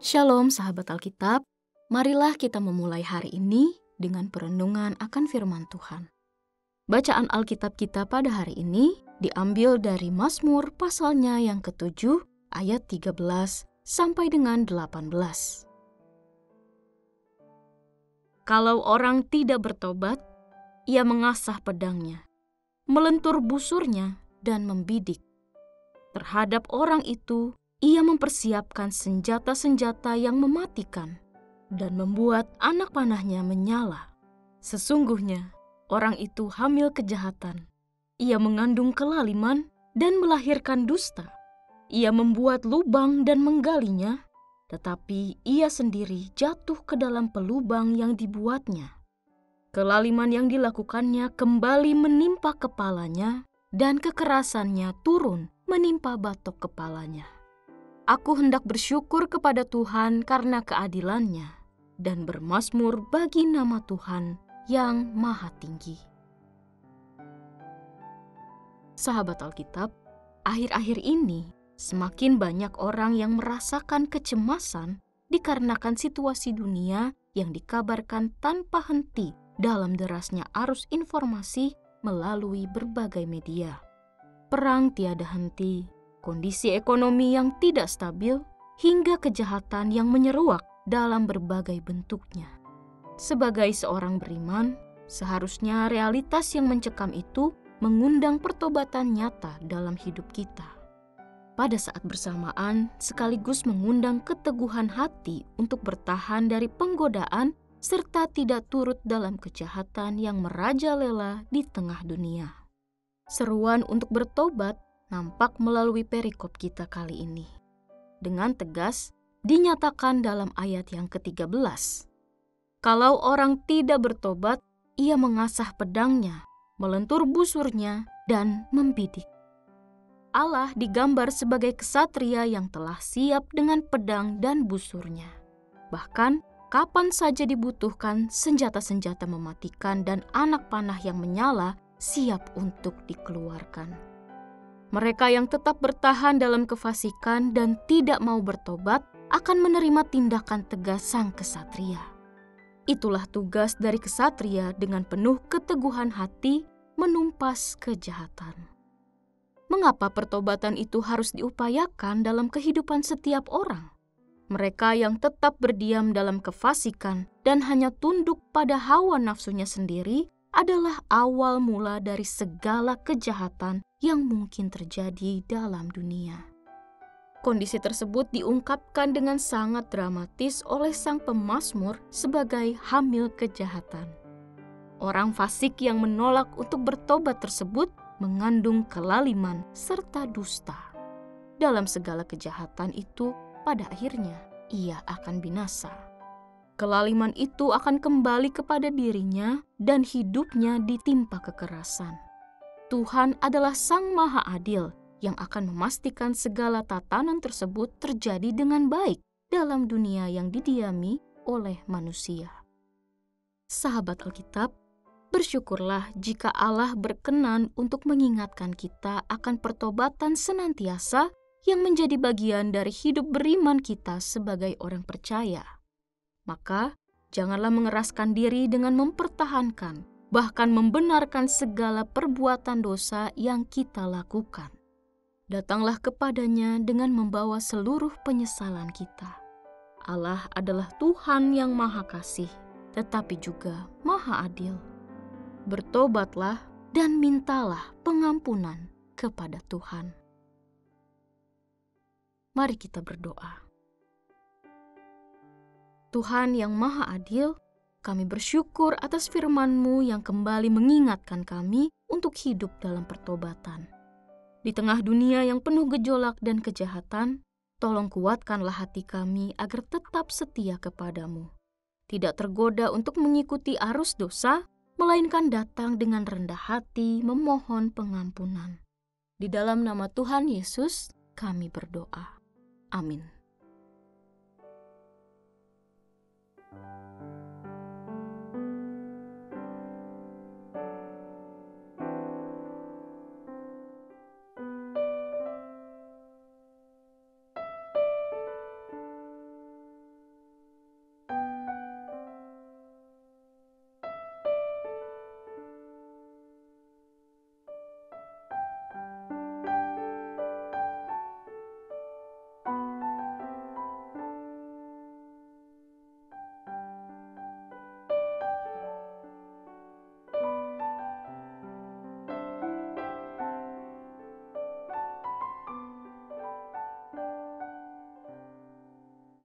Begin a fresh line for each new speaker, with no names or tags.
Shalom sahabat Alkitab, marilah kita memulai hari ini dengan perenungan akan firman Tuhan. Bacaan Alkitab kita pada hari ini diambil dari Mazmur pasalnya yang ke-7 ayat 13 sampai dengan 18. Kalau orang tidak bertobat, ia mengasah pedangnya, melentur busurnya dan membidik. Terhadap orang itu, ia mempersiapkan senjata-senjata yang mematikan dan membuat anak panahnya menyala. Sesungguhnya, orang itu hamil kejahatan. Ia mengandung kelaliman dan melahirkan dusta. Ia membuat lubang dan menggalinya, tetapi ia sendiri jatuh ke dalam pelubang yang dibuatnya. Kelaliman yang dilakukannya kembali menimpa kepalanya, dan kekerasannya turun menimpa batok kepalanya. Aku hendak bersyukur kepada Tuhan karena keadilan-Nya dan bermazmur bagi nama Tuhan yang Maha Tinggi. Sahabat Alkitab, akhir-akhir ini semakin banyak orang yang merasakan kecemasan dikarenakan situasi dunia yang dikabarkan tanpa henti dalam derasnya arus informasi melalui berbagai media. Perang tiada henti, kondisi ekonomi yang tidak stabil, hingga kejahatan yang menyeruak dalam berbagai bentuknya. Sebagai seorang beriman, seharusnya realitas yang mencekam itu mengundang pertobatan nyata dalam hidup kita. Pada saat bersamaan, sekaligus mengundang keteguhan hati untuk bertahan dari penggodaan serta tidak turut dalam kejahatan yang merajalela di tengah dunia. Seruan untuk bertobat nampak melalui perikop kita kali ini. Dengan tegas, dinyatakan dalam ayat yang ke-13. Kalau orang tidak bertobat, ia mengasah pedangnya, melentur busurnya, dan membidik. Allah digambar sebagai kesatria yang telah siap dengan pedang dan busurnya. Bahkan, kapan saja dibutuhkan, senjata-senjata mematikan dan anak panah yang menyala siap untuk dikeluarkan. Mereka yang tetap bertahan dalam kefasikan dan tidak mau bertobat akan menerima tindakan tegas sang kesatria. Itulah tugas dari kesatria dengan penuh keteguhan hati menumpas kejahatan. Mengapa pertobatan itu harus diupayakan dalam kehidupan setiap orang? Mereka yang tetap berdiam dalam kefasikan dan hanya tunduk pada hawa nafsunya sendiri adalah awal mula dari segala kejahatan yang mungkin terjadi dalam dunia. Kondisi tersebut diungkapkan dengan sangat dramatis oleh sang pemazmur sebagai hamil kejahatan. Orang fasik yang menolak untuk bertobat tersebut mengandung kelaliman serta dusta. Dalam segala kejahatan itu, pada akhirnya ia akan binasa. Kelaliman itu akan kembali kepada dirinya dan hidupnya ditimpa kekerasan. Tuhan adalah Sang Maha Adil yang akan memastikan segala tatanan tersebut terjadi dengan baik dalam dunia yang didiami oleh manusia. Sahabat Alkitab, bersyukurlah jika Allah berkenan untuk mengingatkan kita akan pertobatan senantiasa yang menjadi bagian dari hidup beriman kita sebagai orang percaya. Maka, janganlah mengeraskan diri dengan mempertahankan, bahkan membenarkan segala perbuatan dosa yang kita lakukan. Datanglah kepadanya dengan membawa seluruh penyesalan kita. Allah adalah Tuhan yang Maha Kasih, tetapi juga Maha Adil. Bertobatlah dan mintalah pengampunan kepada Tuhan. Mari kita berdoa. Tuhan yang Maha Adil, kami bersyukur atas firman-Mu yang kembali mengingatkan kami untuk hidup dalam pertobatan. Di tengah dunia yang penuh gejolak dan kejahatan, tolong kuatkanlah hati kami agar tetap setia kepadamu. Tidak tergoda untuk mengikuti arus dosa, melainkan datang dengan rendah hati memohon pengampunan. Di dalam nama Tuhan Yesus, kami berdoa. Amin.